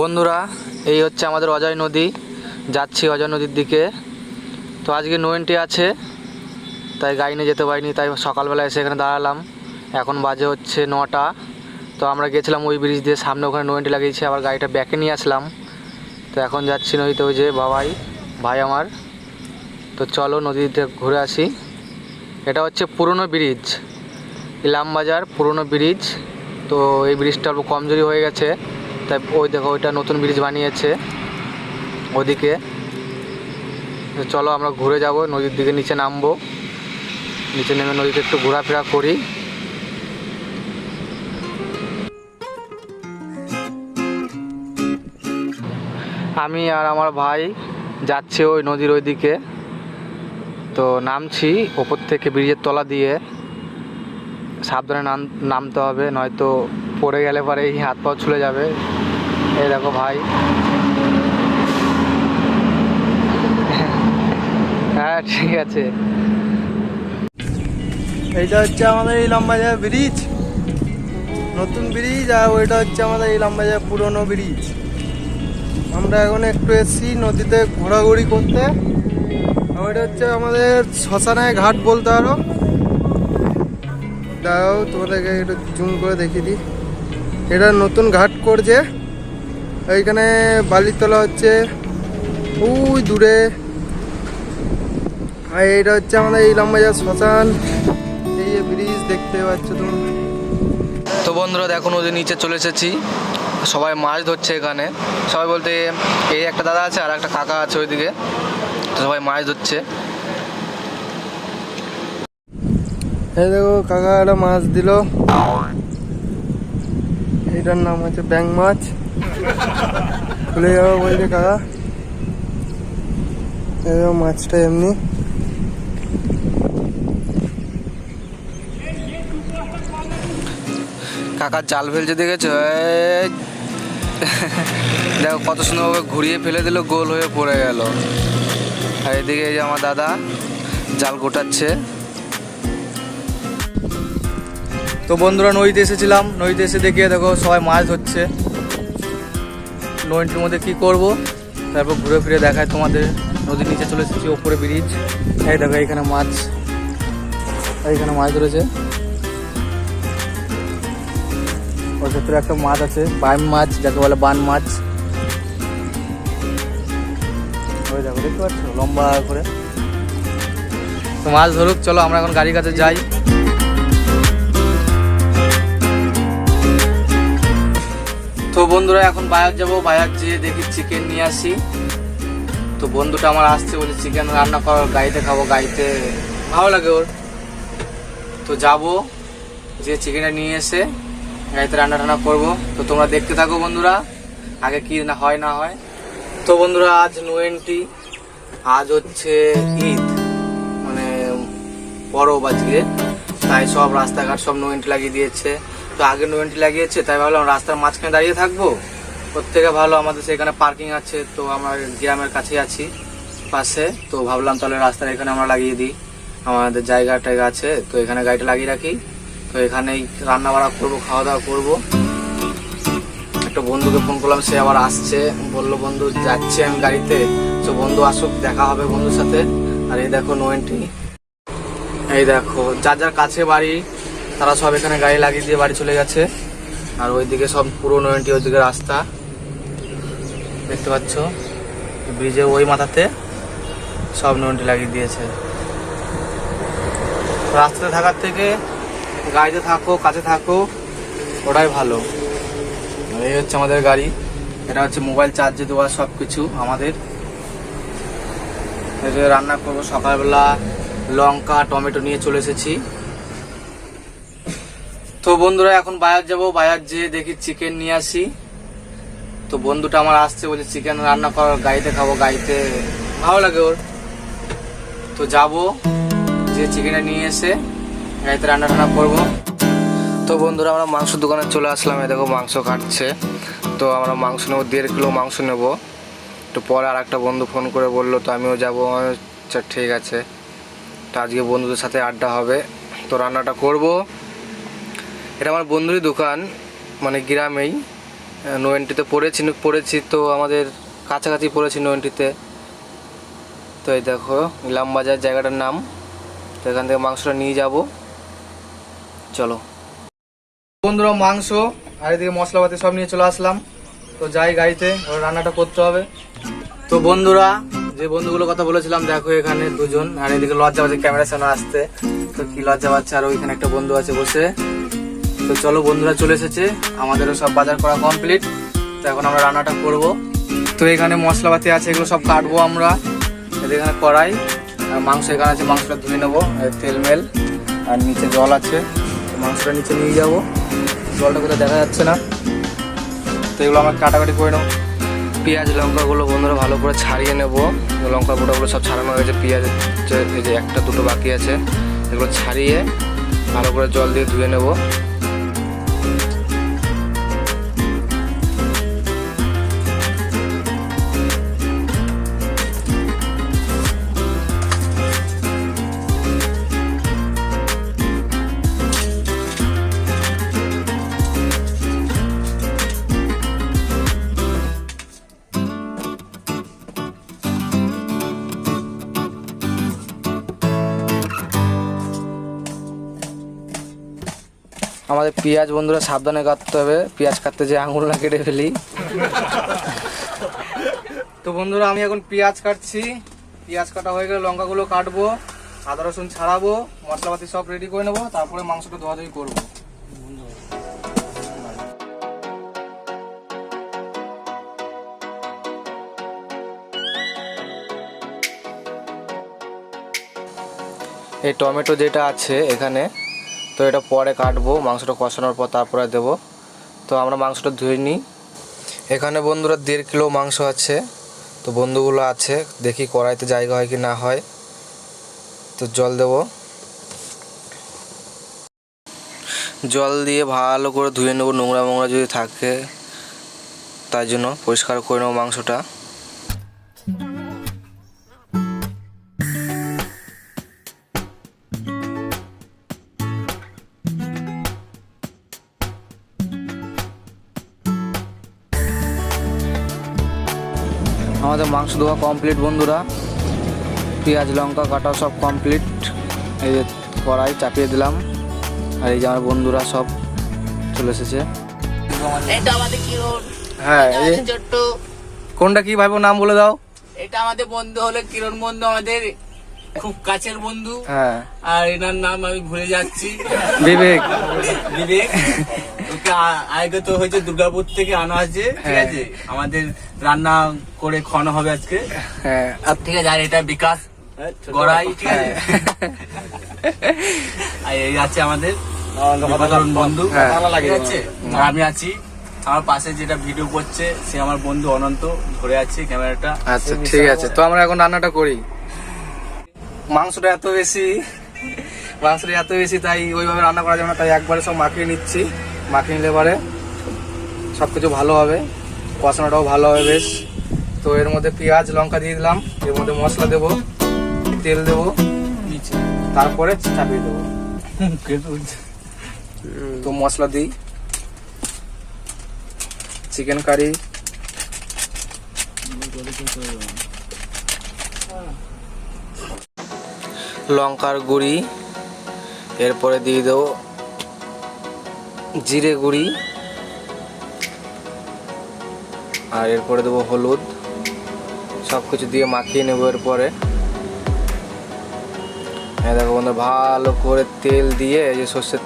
বন্ধুরা, এই হচ্ছে আমাদের অজয় নদী। যাচ্ছি অজয় নদীর দিকে। তো আজকে নো এন্ট্রি আছে, তাই গাড়ি নিয়ে যেতে পারিনি, তাই সকালবেলা এসে এখানে দাঁড়ালাম। এখন বাজে হচ্ছে 9টা। তো আমরা গেছিলাম ওই ব্রিজ দিয়ে, সামনে ওখানে নো এন্ট্রি লাগিয়েছি, আবার গাড়িটা ব্যাকে নিয়ে আসলাম। তো এখন যাচ্ছি নদীতে, ওই যে ভাই আমার। তো চলো নদীতে ঘুরে আসি। এটা হচ্ছে পুরনো ব্রিজ, ইলামবাজার পুরনো ব্রিজ। তো এই ব্রিজটা অল্প কমজোরি হয়ে গেছে, তাই ওই দেখো ওইটা নতুন ব্রিজ বানিয়েছে ওদিকে। চলো আমরা ঘুরে যাব নদীর দিকে, নিচে নামবো। নিচে নেমে নদীতে একটু ঘোরাফেরা করি। আমি আর আমার ভাই যাচ্ছি ওই নদীর ওই দিকে। তো নামছি ওপর থেকে, ব্রিজের তলা দিয়ে সাবধানে নামতে হবে, নয়তো পড়ে গেলে পরে এই হাত পা ছুলে যাবে। এই দেখো ভাই। হ্যাঁ ঠিক আছে। এইটা হচ্ছে আমাদের ইলামবাজার ব্রিজ, নতুন ব্রিজ। আর ওইটা হচ্ছে আমাদের ইলামবাজার পুরনো ব্রিজ। আমরা এখন একটু এসছি নদীতে ঘোরাঘুরি করতে। ওইটা হচ্ছে আমাদের শ্মশানের ঘাট বলতে পারো। দাও তোমাদেরকে একটু জুম করে দেখিয়ে দিই। এটা নতুন ঘাট করছে, ওইখানে বালির তলা হচ্ছে ওই দূরে। আর এইটা হচ্ছে আমাদের ইলামবাজার শ্মশান। এই যে ব্রিজ দেখতে পাচ্ছ তুমি। তো বন্ধুরা দেখো, নদীর নিচে চলে এসেছি। সবাই মাছ ধরছে এখানে। সবাই বলতে এই একটা দাদা আছে আর একটা কাকা আছে ওইদিকে। তো সবাই মাছ ধরছে। এই দেখো কাকা একটা মাছ দিল, এটার নাম হচ্ছে ব্যাং মাছ। খুলে যাবো বলছে কাকা। এই দেখো মাছটা এমনি। কাকার জাল ফেলছে দেখেছো? দেখো কত সুন্দরভাবে ঘুরিয়ে ফেলে দিল, গোল হয়ে পড়ে গেল। আর এদিকে এই যে আমার দাদা জাল গোটাচ্ছে। তো বন্ধুরা নদীতে এসেছিলাম, নদীতে এসে দেখিয়ে দেখো সবাই মাছ ধরছে। নদীর মধ্যে কি করব, তারপর ঘুরে ফিরে দেখায় তোমাদের। নদীর নিচে চলে এসেছি, ওপরে ব্রিজ। এই দেখো এইখানে মাছ, এইখানে মাছ ধরেছে। ওর ভেতরে একটা মাছ আছে, বাইম মাছ যাকে বলে, বান মাছ। ওই দেখো, দেখতে পাচ্ছ লম্বা করে। তো মাছ ধরুক, চলো আমরা এখন গাড়ির কাছে যাই। তো বন্ধুরা এখন বাজার যাবো, বাজার যেয়ে দেখি চিকেন নিয়ে আসি। তো বন্ধুটা আমার আসছে, বলে চিকেন রান্না করার, গাড়িতে খাবো, গাড়িতে ভালো লাগে ওর। তো যাবো, যে চিকেনটা নিয়ে এসে গাড়িতে রান্না টান্না করবো। তো তোমরা দেখতে থাকো বন্ধুরা, আগে কি না হয়। তো বন্ধুরা আজ নো এন্ট্রি, আজ হচ্ছে ঈদ, মানে পরব আজকে, তাই সব রাস্তাঘাট সব নো এন্ট্রি লাগিয়ে দিয়েছে। তো আগে নো এন্ট্রি লাগিয়েছে, তাই ভাবলাম রাস্তার মাঝখানে দাঁড়িয়ে থাকবো। ওর থেকে ভালো আমাদের সেখানে পার্কিং আছে, তো আমরা গ্রামের কাছে আছি পাশে। তো ভাবলাম তাহলে রাস্তার এখানে আমরা লাগিয়ে দিই, আমাদের জায়গা টায়গা আছে, তো এখানে গাড়িটা লাগিয়ে রাখি। তো এখানেই রান্না বাড়া করবো, খাওয়া দাওয়া করবো। একটা বন্ধুকে ফোন করলাম, সে আবার আসছে, বললো বন্ধু যাচ্ছে আমি গাড়িতে। তো বন্ধু আসুক, দেখা হবে বন্ধুর সাথে। আর এই দেখো নো এন্ট্রি, এই দেখো যার যার কাছে বাড়ি তারা সব এখানে গাড়ি লাগিয়ে দিয়ে বাড়ি চলে গেছে। আর ওইদিকে সব পুরো নো এন্ট্রি, ওইদিকে রাস্তা দেখতে পাচ্ছ, ব্রিজের ওই মাথাতে সব নো এন্ট্রি লাগিয়ে দিয়েছে। রাস্তাতে থাকার থেকে গাড়িতে থাকো, কাছে থাকো, ওটাই ভালো। এই হচ্ছে আমাদের গাড়ি, এটা হচ্ছে মোবাইল চার্জে দেওয়া সব কিছু আমাদের। রান্না করবো সকালবেলা, লঙ্কা টমেটো নিয়ে চলে এসেছি। তো বন্ধুরা এখন বাজার যাবো, বাজার যেয়ে দেখি চিকেন নিয়ে আসি। তো বন্ধুটা আমার আসছে, বলছে চিকেন রান্না করার, গাড়িতে খাবো, গাড়িতে ভালো লাগে ওর। তো যাবো, যে চিকেনটা নিয়ে এসে গাড়িতে রান্না টান্না করবো। তো বন্ধুরা আমরা মাংস দোকানে চলে আসলাম, এই দেখো মাংস কাটছে। তো আমরা মাংস নেবো, 1.5 কিলো মাংস নেবো। তো পরে আর একটা বন্ধু ফোন করে বললো, তো আমিও যাবো। আচ্ছা ঠিক আছে। তো আজকে বন্ধুদের সাথে আড্ডা হবে, তো রান্নাটা করব। এটা আমার বন্ধুরই দোকান, মানে গ্রামেই। নো এন্ট্রিতে পড়েছি তো আমাদের কাছাকাছি পড়েছি নো এন্ট্রিতে। তো এই দেখো ইলামবাজার জায়গাটার নাম। তো এখান থেকে মাংসটা নিয়ে যাব, চলো বন্ধুরা। মাংস আর এদিকে মশলাপাতি সব নিয়ে চলে আসলাম। তো যাই গাড়িতে, ওরা রান্নাটা করতে হবে। তো বন্ধুরা, যে বন্ধুগুলো কথা বলেছিলাম দেখো এখানে দুজন, আর এদিকে লজ্জা পাচ্ছে ক্যামেরার সামনে আসতে। তো কি লজ্জা পাচ্ছে, আর ওইখানে একটা বন্ধু আছে বসে। তো চলো বন্ধুরা, চলে এসেছে, আমাদেরও সব বাজার করা কমপ্লিট। তো এখন আমরা রান্নাটা করব। তো এখানে মশলাপাতি আছে, এগুলো সব কাটবো আমরা। এখানে কড়াই আর মাংস এখানে আছে, মাংসটা ধুয়ে নেবো, তেল মেল আর নিচে জল আছে। তো মাংসটা নিচে নিয়ে যাব, জলটা কোথাও দেখা যাচ্ছে না। তো এগুলো আমরা কাটাকাটি করে নেবো। পেঁয়াজ লঙ্কাগুলো বন্ধুরা ভালো করে ছাড়িয়ে নেবো। লঙ্কা গোটাগুলো সব ছাড়ানো হয়ে গেছে, পেঁয়াজ এই যে একটা দুটো বাকি আছে, এগুলো ছাড়িয়ে ভালো করে জল দিয়ে ধুয়ে নেবো। আমাদের পেঁয়াজ বন্ধুরা সাবধানে কাটতে হবে, পেঁয়াজ কাটতে যে আঙুল না কেটে ফেলি। তো বন্ধুরা আমি এখন পেঁয়াজ কাটছি। পেঁয়াজ কাটা হয়ে গেলে লঙ্কাগুলো কাটবো, আদা রসুন ছাড়াবো, মশলাপাতি সব রেডি করে নেবো, তারপরে মাংসটা ধোয়াধুয়ি করবো। এই টমেটো যেটা আছে এখানে, তো এটা পরে কাটবো, মাংসটা কষানোর পর তারপরে দেবো। তো আমরা মাংসটা ধুয়ে নিই। এখানে বন্ধুরা 1.5 কিলো মাংস আছে। তো বন্ধুগুলো আছে, দেখি কড়াইতে জায়গা হয় কি না হয়। তো জল দেব, জল দিয়ে ভালো করে ধুয়ে নেবো, নোংরা মোংরা যদি থাকে তাই জন্য পরিষ্কার করে নেবো মাংসটা। আমাদের মাংস ধোয়া কমপ্লিট বন্ধুরা, পেঁয়াজ লঙ্কা কাটা সব কমপ্লিট। এই যে কড়াই চাপিয়ে দিলাম, আর এই যে আমার বন্ধুরা সব চলে এসেছে। এটা আমাদের কিরণ, হ্যাঁ, এটা আমাদের ছোট্ট, কোনটা কি ভাইবো নাম বলে দাও। এটা আমাদের বন্ধু হলো কিরণ বন্ধু, আমাদের খুব কাছের বন্ধু। হ্যাঁ, আর এনার নাম আমি ভুলে যাচ্ছি, বিবেক। বিবেক। ওকে আগে তো হয়েছে দুর্গাপুর থেকে আনা হয়েছে, ঠিক হ্যাঁ। আছে, আমাদের রান্না করে খাওয়ানো হবে আজকে। হ্যাঁ, আর ঠিক আছে, আর এটা বিকাশ গড়াই, ঠিক আছে। আর এই আছে আমাদের বিভাকরণ বন্ধু, হ্যাঁ। ঠিক আছে। আর আমি আছি, আমার পাশে যেটা ভিডিও করছে সে আমার বন্ধু অনন্ত, ধরে আছে ক্যামেরাটা। আচ্ছা ঠিক আছে। তো আমরা এখন রান্নাটা করি। মাংসটা এত বেশি তাই ওইভাবে রান্না করা যাবে না, তাই একবারে সব মাখিয়ে নিচ্ছি। মাখিয়ে নিলে পরে সবকিছু ভালো হবে, কষানোটাও ভালো হবে বেশ। তো এর মধ্যে পেঁয়াজ লঙ্কা দিয়ে দিলাম, এর মধ্যে মশলা দেবো, তেল দেবো, তারপরে চাপিয়ে দেবো। তো মশলা দিই, চিকেন কারি, লঙ্কার গুঁড়ি, এরপরে দিয়ে দেবো জিরে গুঁড়ি, আর এরপরে দেবো হলুদ। সব কিছু দিয়ে মাখিয়ে নেবো। এরপরে দেখো বন্ধু, ভালো করে তেল দিয়ে, এই যে সর্ষের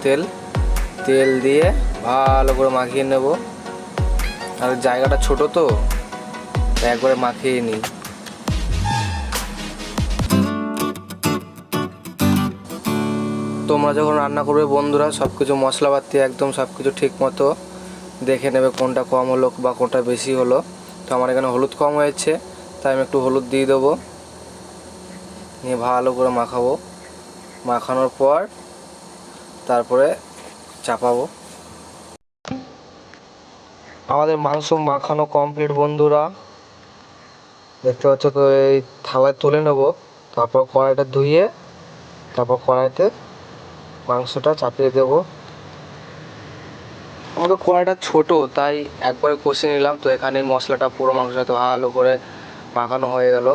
তেল দিয়ে ভালো করে মাখিয়ে নেব। আর জায়গাটা ছোট তো একবারে মাখিয়ে নিই। তোমরা যখন রান্না করবে বন্ধুরা সবকিছু মশলাপাতি একদম সবকিছু ঠিক মতো দেখে নেবে, কোনটা কম হলো বা কোনটা বেশি হলো। তো আমার এখানে হলুদ কম হয়েছে, তাই আমি একটু হলুদ দিয়ে দেবো, নিয়ে ভালো করে মাখাবো। মাখানোর পর তারপরে চাপাবো। আমাদের মাংস মাখানো কমপ্লিট বন্ধুরা, দেখতে পাচ্ছ। তো এই থালায় তুলে নেব, তারপর কড়াইটা ধুয়ে তারপর কড়াইতে মাংসটা চাপিয়ে দেব। আমাদের কড়াইটা ছোট, তাই একবারে কষে নিলাম। তো এখানে মশলাটা পুরো মাংসের সাথে ভালো করে মাখানো হয়ে গেল।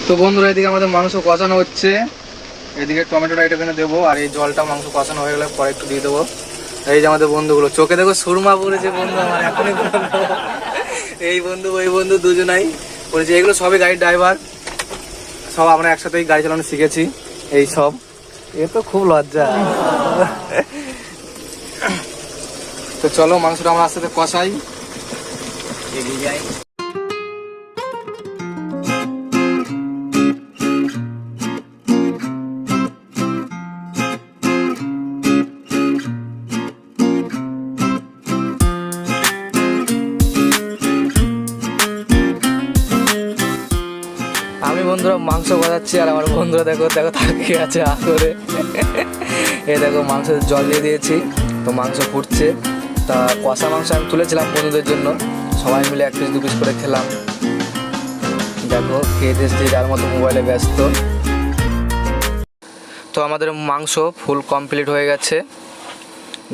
তো বন্ধুরা, এদিকে আমাদের মাংস কষানো হচ্ছে। এদিকে টমেটোটা এখানে দেবো, আর এই জলটা মাংস কষানো হয়ে গেলে পরে একটু দিয়ে দেবো। এই যে আমাদের বন্ধুগুলো, চোখে দেখো সুরমা পড়েছে বন্ধু আমার এখনই। এই বন্ধু ওই বন্ধু দুজনাই বলেছে। এগুলো সবই গাড়ির ড্রাইভার, সব আমরা একসাথেই গাড়ি চালানো শিখেছি। এই সব এ তো খুব লজ্জা। তো চলো মাংসটা আমরা আস্তে আস্তে কষাই, এগিয়ে যাই। আমি বন্ধুরা মাংস কষাচ্ছি, আর আমার বন্ধুরা দেখো দেখো তাকিয়ে আছে আ করে। এ দেখো মাংস জল দিয়ে দিয়েছি, তো মাংস ফুটছে। তা কষা মাংস আমি তুলেছিলাম বন্ধুদের জন্য, সবাই মিলে এক পিস দু পিস করে খেলাম। দেখো খেয়ে দেখছি যার মতো মোবাইলে ব্যস্ত। তো আমাদের মাংস ফুল কমপ্লিট হয়ে গেছে,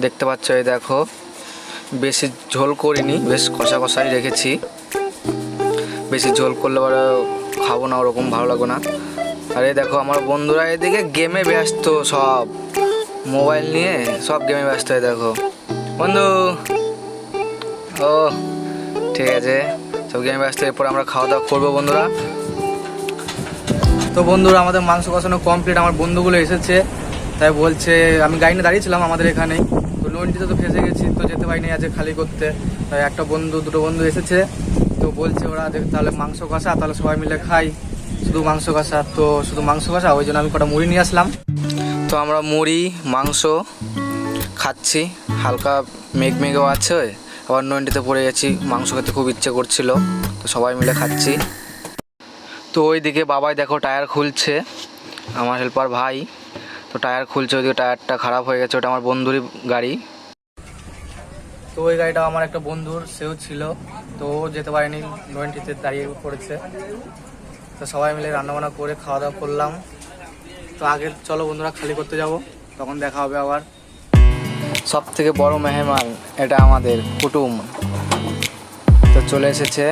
দেখতে পাচ্ছ। এই দেখো বেশি ঝোল করিনি, বেশ কষা কষাই রেখেছি। বেশি ঝোল করলে পরে খাবো না, ওরকম ভালো লাগবে না। আর এই দেখো আমার বন্ধুরা এদিকে গেমে ব্যস্ত, সব মোবাইল নিয়ে সব গেমে ব্যস্ত। এই দেখো বন্ধু, ও ঠিক আছে, সব গেমে ব্যস্ত। এরপর আমরা খাওয়া দাওয়া করবো বন্ধুরা। তো বন্ধুরা আমাদের মাংস কষানো কমপ্লিট। আমার বন্ধুগুলো এসেছে, তাই বলছে, আমি গাড়ি নিয়ে দাঁড়িয়েছিলাম আমাদের এখানেই, তো নদীতে তো ফেসে গেছি, তো যেতে পারিনি আজ খালি করতে। তাই একটা বন্ধু দুটো বন্ধু এসেছে, তো বলছে ওরা তাহলে মাংস কষা, তাহলে সবাই মিলে খাই। শুধু মাংস কষা, তো শুধু মাংস কষা, ওই জন্য আমি কটা মুড়ি নিয়ে আসলাম। তো আমরা মুড়ি মাংস খাচ্ছি, হালকা মেঘ মেঘও আছে, আবার নন্ডিতে পড়ে গেছি, মাংস খেতে খুব ইচ্ছে করছিল, তো সবাই মিলে খাচ্ছি। তো ওইদিকে বাবাই দেখো টায়ার খুলছে, আমার হেল্পার ভাই, তো টায়ার খুলছে। ওইদিকে টায়ারটা খারাপ হয়ে গেছে, ওটা আমার বন্ধুরই গাড়ি। তো ওই গাড়িটা আমার একটা বন্ধুর, সেও ছিল, তো ও যেতে পারেনি, নয়নটিতে দাঁড়িয়ে পড়েছে। তো সবাই মিলে রান্নাবান্না করে খাওয়া দাওয়া করলাম। তো আগে চলো বন্ধুরা খালি করতে যাব, তখন দেখা হবে আবার। সব থেকে বড় মেহমান এটা আমাদের কুটুম, তো চলে এসেছে।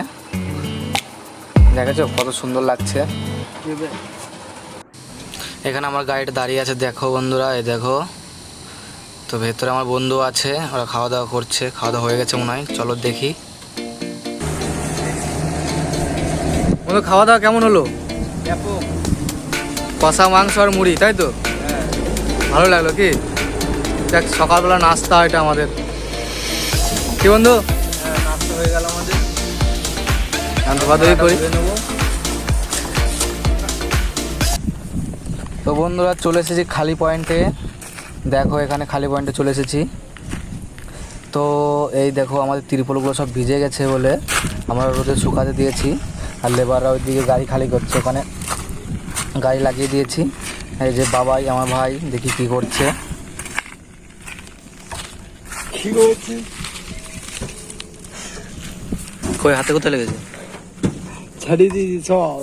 দেখেছো কত সুন্দর লাগছে। এখানে আমার গাড়িটা দাঁড়িয়ে আছে, দেখো বন্ধুরা, এই দেখো। তো ভেতরে আমার বন্ধু আছে, ওরা খাওয়া দাওয়া করছে, খাওয়া দাওয়া হয়ে গেছে মনে হয়। চলো দেখি বন্ধু, খাওয়া দাওয়া কেমন হলো? কষা মাংস আর মুড়ি, তাই তো? ভালো লাগলো কি? দেখ সকালবেলা নাস্তা এটা আমাদের, কি বন্ধু? নাস্তা হয়ে গেল আমাদের, ধোয়াধুয়ি করি। তো বন্ধুরা চলে এসেছি খালি পয়েন্টে, দেখো এখানে খালি পয়েন্টে চলে এসেছি। তো এই দেখো আমাদের ত্রিপলগুলো সব ভিজে গেছে বলে আমরা রোদে শুকাতে দিয়েছি, আর লেবাররা ওইদিকে গাড়ি খালি করছে, ওখানে গাড়ি লাগিয়ে দিয়েছি। এই যে বাবাই আমার ভাই, দেখি কি করছে। কই হাতে কোথায় লেগেছে? ছাড়িয়ে দিয়েছি সব।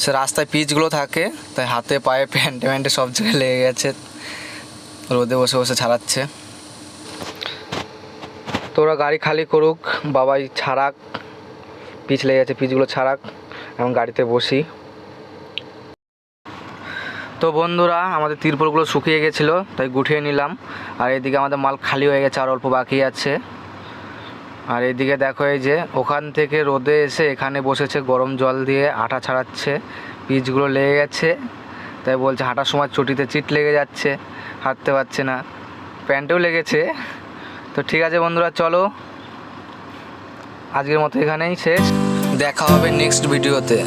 সে রাস্তায় পিচগুলো থাকে, তাই হাতে পায়ে প্যান্টে প্যান্টে সব জায়গায় লেগে গেছে, রোদে বসে বসে ছাড়াচ্ছে। তো ওরা গাড়ি খালি করুক, বাবাই ছাড়াক, পিচ লেগে গেছে, পিচগুলো ছাড়াক, এখন গাড়িতে বসি। তো বন্ধুরা আমাদের তিরপলগুলো শুকিয়ে গেছিলো, তাই গুটিয়ে নিলাম। আর এদিকে আমাদের মাল খালি হয়ে গেছে, আর অল্প বাকি আছে। আর এদিকে দেখো, এই যে ওখান থেকে রোদে এসে এখানে বসেছে, গরম জল দিয়ে আটা ছাড়াচ্ছে। পিচগুলো লেগে গেছে, তাই বলছে হাঁটার সময় চটিতে চিট লেগে যাচ্ছে, হাঁটতে পারছে না। প্যান্টেও লেগেছে। তো ঠিক আছে বন্ধুরা, চলো আজকের মতো এখানেই শেষ। দেখা হবে নেক্সট ভিডিওতে।